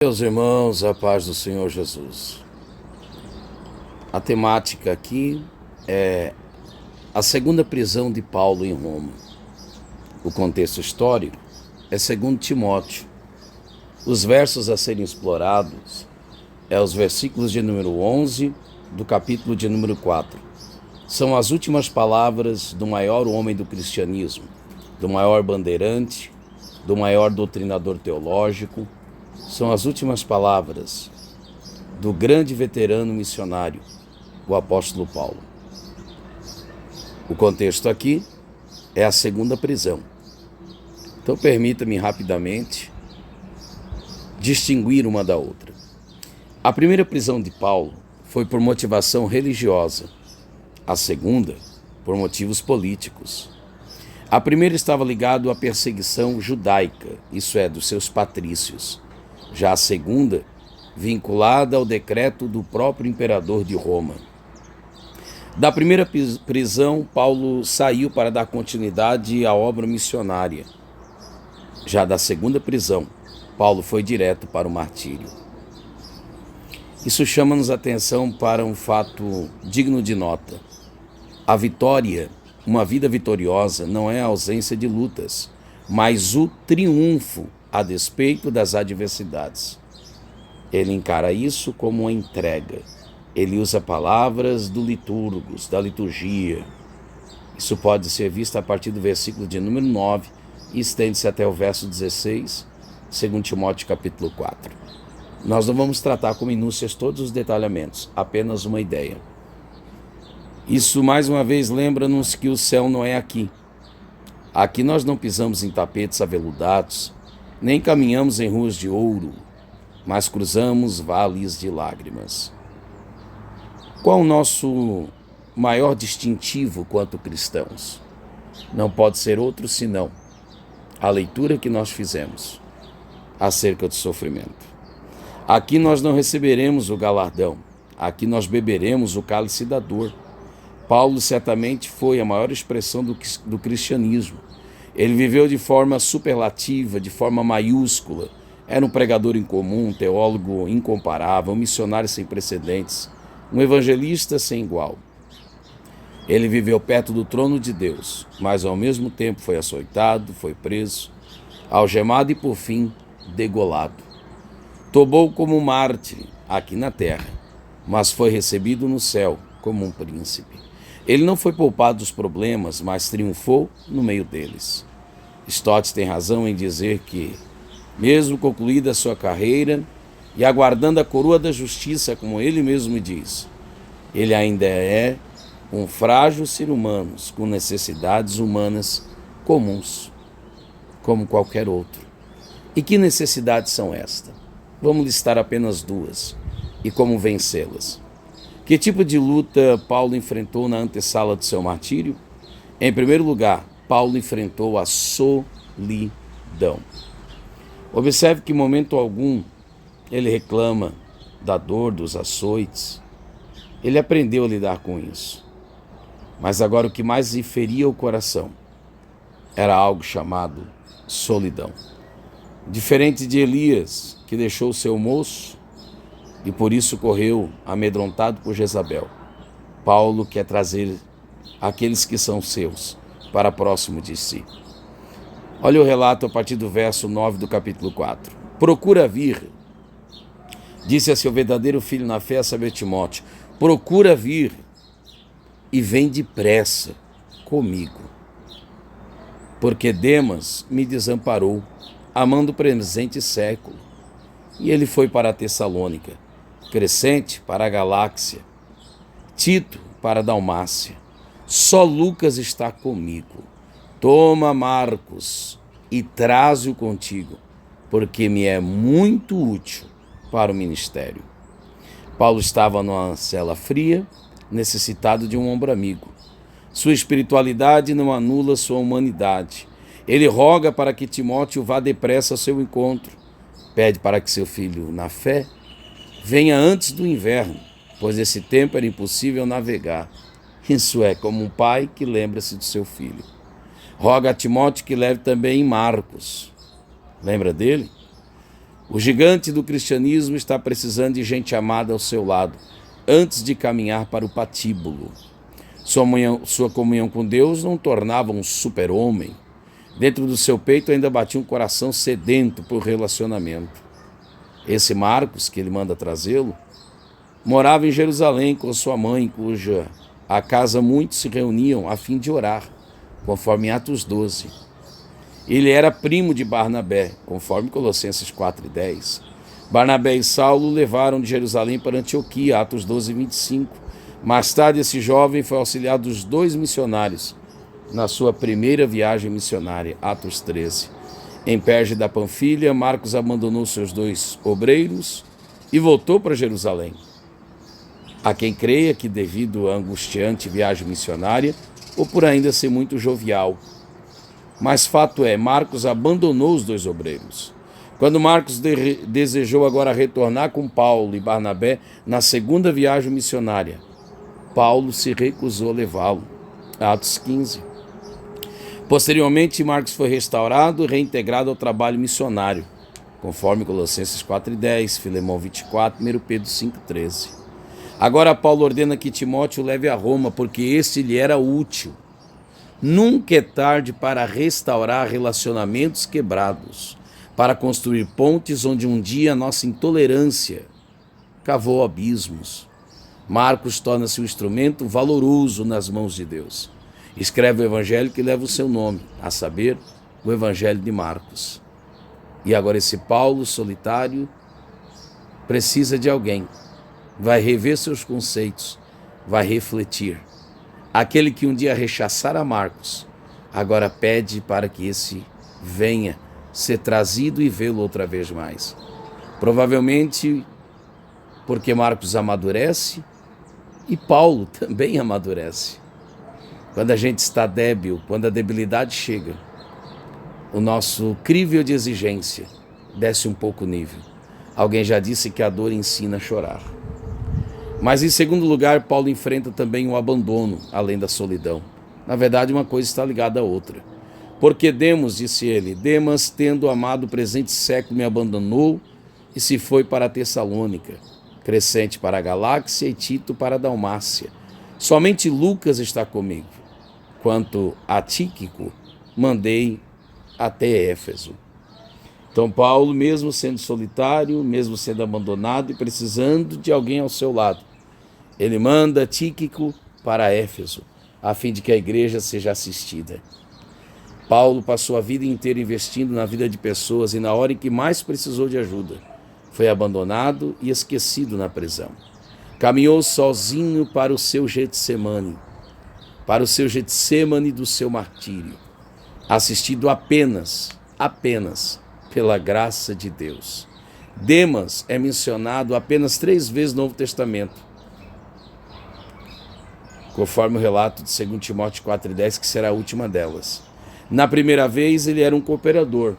Meus irmãos, a paz do Senhor Jesus. A temática aqui é a segunda prisão de Paulo em Roma. O contexto histórico é 2 Timóteo. Os versos a serem explorados os versículos de número 11 do capítulo de número 4. São as últimas palavras do maior homem do cristianismo, do maior bandeirante, do maior doutrinador teológico. São as últimas palavras do grande veterano missionário, o apóstolo Paulo. O contexto aqui é a segunda prisão. Então permita-me rapidamente distinguir uma da outra. A primeira prisão de Paulo foi por motivação religiosa, a segunda por motivos políticos. A primeira estava ligada à perseguição judaica, isso é, dos seus patrícios. Já a segunda, vinculada ao decreto do próprio imperador de Roma. Da primeira prisão, Paulo saiu para dar continuidade à obra missionária. Já da segunda prisão, Paulo foi direto para o martírio. Isso chama-nos a atenção para um fato digno de nota. A vitória, uma vida vitoriosa, não é a ausência de lutas, mas o triunfo a despeito das adversidades. Ele encara isso como uma entrega. Ele usa palavras do liturgos, da liturgia. Isso pode ser visto a partir do versículo de número 9 e estende-se até o verso 16, 2 Timóteo capítulo 4. Nós não vamos tratar com minúcias todos os detalhamentos, apenas uma ideia. Isso mais uma vez lembra-nos que o céu não é aqui. Aqui nós não pisamos em tapetes aveludados, nem caminhamos em ruas de ouro, mas cruzamos vales de lágrimas. Qual o nosso maior distintivo quanto cristãos? Não pode ser outro senão a leitura que nós fizemos acerca do sofrimento. Aqui nós não receberemos o galardão, aqui nós beberemos o cálice da dor. Paulo certamente foi a maior expressão do cristianismo. Ele viveu de forma superlativa, de forma maiúscula. Era um pregador incomum, um teólogo incomparável, um missionário sem precedentes, um evangelista sem igual. Ele viveu perto do trono de Deus, mas ao mesmo tempo foi açoitado, foi preso, algemado e por fim degolado. Tomou como mártir aqui na terra, mas foi recebido no céu como um príncipe. Ele não foi poupado dos problemas, mas triunfou no meio deles. Stott tem razão em dizer que, mesmo concluída a sua carreira e aguardando a coroa da justiça, como ele mesmo diz, ele ainda é um frágil ser humano com necessidades humanas comuns, como qualquer outro. E que necessidades são estas? Vamos listar apenas duas e como vencê-las. Que tipo de luta Paulo enfrentou na antessala do seu martírio? Em primeiro lugar, Paulo enfrentou a solidão. Observe que em momento algum ele reclama da dor, dos açoites. Ele aprendeu a lidar com isso. Mas agora o que mais lhe feria o coração era algo chamado solidão. Diferente de Elias, que deixou seu moço e por isso correu amedrontado por Jezabel, Paulo quer trazer aqueles que são seus para próximo de si. Olha o relato a partir do verso 9 do capítulo 4. Procura vir, disse a seu verdadeiro filho na fé, a saber, Timóteo, procura vir e vem depressa comigo. Porque Demas me desamparou, amando o presente século, e ele foi para a Tessalônica, Crescente para a Galáxia, Tito para a Dalmácia. Só Lucas está comigo. Toma Marcos e traze-o contigo, porque me é muito útil para o ministério. Paulo estava numa cela fria, necessitado de um ombro amigo. Sua espiritualidade não anula sua humanidade. Ele roga para que Timóteo vá depressa ao seu encontro. Pede para que seu filho, na fé, venha antes do inverno, pois nesse tempo era impossível navegar. Isso é como um pai que lembra-se do seu filho. Roga a Timóteo que leve também Marcos. Lembra dele? O gigante do cristianismo está precisando de gente amada ao seu lado, antes de caminhar para o patíbulo. Sua comunhão com Deus não tornava um super-homem. Dentro do seu peito ainda batia um coração sedento por relacionamento. Esse Marcos, que ele manda trazê-lo, morava em Jerusalém com sua mãe, cuja a casa muitos se reuniam a fim de orar, conforme Atos 12. Ele era primo de Barnabé, conforme Colossenses 4:10. Barnabé e Saulo levaram de Jerusalém para Antioquia, Atos 12:25. Mais tarde, esse jovem foi auxiliar dos 2 missionários na sua primeira viagem missionária, Atos 13. Em Perge da Panfilha, Marcos abandonou seus 2 obreiros e voltou para Jerusalém. Há quem creia que, devido à angustiante viagem missionária, ou por ainda ser muito jovial. Mas fato é, Marcos abandonou os 2 obreiros. Quando Marcos desejou agora retornar com Paulo e Barnabé na segunda viagem missionária, Paulo se recusou a levá-lo. Atos 15. Posteriormente, Marcos foi restaurado e reintegrado ao trabalho missionário, conforme Colossenses 4:10, Filemão 24, 1 Pedro 5:13. Agora Paulo ordena que Timóteo leve a Roma, porque este lhe era útil. Nunca é tarde para restaurar relacionamentos quebrados, para construir pontes onde um dia a nossa intolerância cavou abismos. Marcos torna-se um instrumento valoroso nas mãos de Deus. Escreve o evangelho que leva o seu nome, a saber, o evangelho de Marcos. E agora esse Paulo solitário precisa de alguém. Vai rever seus conceitos, vai refletir. Aquele que um dia rechaçara Marcos, agora pede para que esse venha ser trazido e vê-lo outra vez mais. Provavelmente porque Marcos amadurece e Paulo também amadurece. Quando a gente está débil, quando a debilidade chega, o nosso crível de exigência desce um pouco o nível. Alguém já disse que a dor ensina a chorar. Mas em segundo lugar, Paulo enfrenta também o abandono, além da solidão. Na verdade, uma coisa está ligada à outra. Porque Demas, disse ele, Demas, tendo amado o presente século, me abandonou e se foi para a Tessalônica, Crescente para a Galáxia e Tito para a Dalmácia. Somente Lucas está comigo. Quanto a Tíquico, mandei até Éfeso. Então Paulo, mesmo sendo solitário, mesmo sendo abandonado e precisando de alguém ao seu lado, ele manda Tíquico para Éfeso, a fim de que a igreja seja assistida. Paulo passou a vida inteira investindo na vida de pessoas e na hora em que mais precisou de ajuda, foi abandonado e esquecido na prisão. Caminhou sozinho para o seu Getsemane do seu martírio, assistido apenas pela graça de Deus. Demas é mencionado apenas 3 vezes no Novo Testamento, conforme o relato de 2 Timóteo 4:10, que será a última delas. Na primeira vez, ele era um cooperador,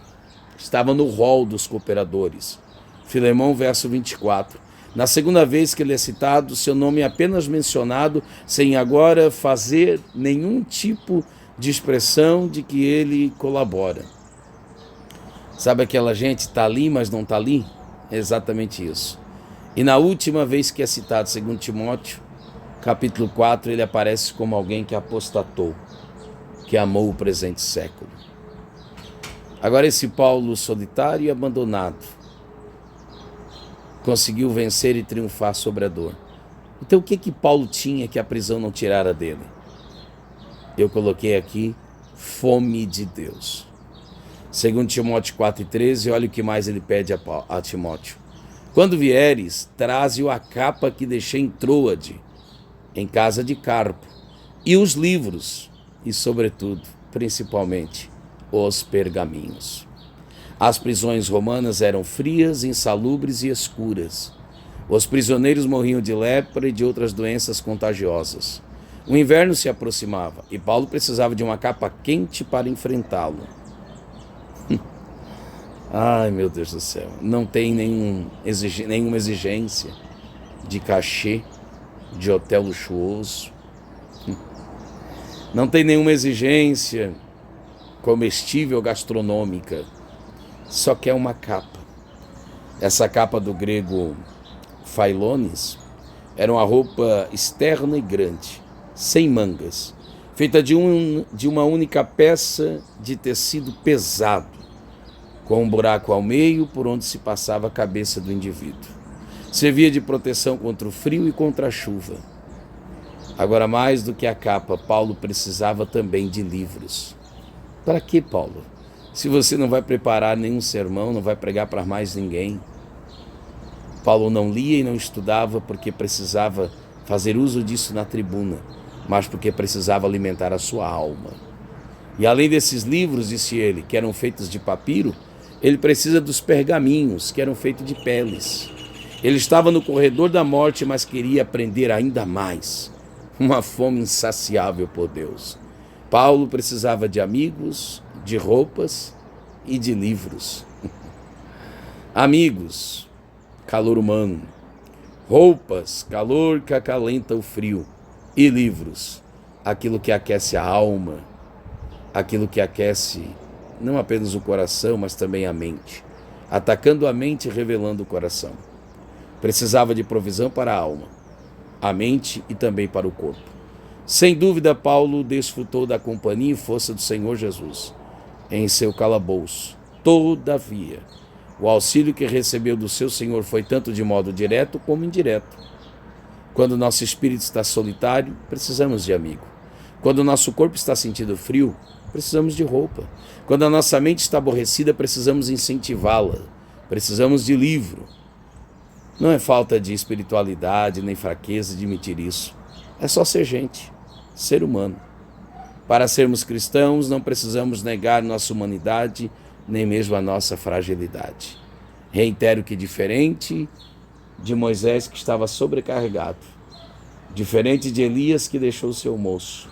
estava no rol dos cooperadores. Filemão, verso 24. Na segunda vez que ele é citado, seu nome é apenas mencionado, sem agora fazer nenhum tipo de expressão de que ele colabora. Sabe aquela gente está ali, mas não está ali? É exatamente isso. E na última vez que é citado, 2 Timóteo, capítulo 4, ele aparece como alguém que apostatou, que amou o presente século. Agora esse Paulo solitário e abandonado conseguiu vencer e triunfar sobre a dor. Então o que Paulo tinha que a prisão não tirara dele? Eu coloquei aqui fome de Deus. 2 Timóteo 4:13, olha o que mais ele pede a Timóteo. Quando vieres, traze-o a capa que deixei em Troade, em casa de Carpo, e os livros, e sobretudo, principalmente, os pergaminhos. As prisões romanas eram frias, insalubres e escuras. Os prisioneiros morriam de lepra e de outras doenças contagiosas. O inverno se aproximava e Paulo precisava de uma capa quente para enfrentá-lo. Ai, meu Deus do céu. Não tem nenhuma exigência de cachê, de hotel luxuoso. Não tem nenhuma exigência comestível gastronômica. Só quer uma capa. Essa capa do grego phailones era uma roupa externa e grande, sem mangas, feita de uma única peça de tecido pesado, com um buraco ao meio por onde se passava a cabeça do indivíduo. Servia de proteção contra o frio e contra a chuva. Agora, mais do que a capa, Paulo precisava também de livros. Para que, Paulo? Se você não vai preparar nenhum sermão, não vai pregar para mais ninguém. Paulo não lia e não estudava porque precisava fazer uso disso na tribuna, mas porque precisava alimentar a sua alma. E além desses livros, disse ele, que eram feitos de papiro, ele precisa dos pergaminhos, que eram feitos de peles. Ele estava no corredor da morte, mas queria aprender ainda mais. Uma fome insaciável por Deus. Paulo precisava de amigos, de roupas e de livros. Amigos, calor humano. Roupas, calor que acalenta o frio. E livros, aquilo que aquece a alma, aquilo que aquece não apenas o coração, mas também a mente. Atacando a mente e revelando o coração. Precisava de provisão para a alma, a mente e também para o corpo. Sem dúvida, Paulo desfrutou da companhia e força do Senhor Jesus em seu calabouço. Todavia, o auxílio que recebeu do seu Senhor foi tanto de modo direto como indireto. Quando nosso espírito está solitário, precisamos de amigo. Quando nosso corpo está sentindo frio, precisamos de roupa. Quando a nossa mente está aborrecida, precisamos incentivá-la. Precisamos de livro. Não é falta de espiritualidade nem fraqueza admitir isso. É só ser gente, ser humano. Para sermos cristãos, não precisamos negar nossa humanidade, nem mesmo a nossa fragilidade. Reitero que diferente de Moisés, que estava sobrecarregado, diferente de Elias, que deixou seu moço,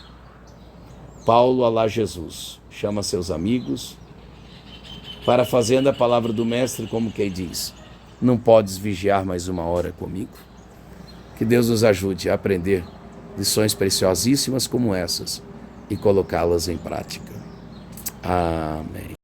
Paulo, alá Jesus, chama seus amigos, parafraseando a palavra do mestre, como quem diz: não podes vigiar mais uma hora comigo? Que Deus nos ajude a aprender lições preciosíssimas como essas e colocá-las em prática. Amém.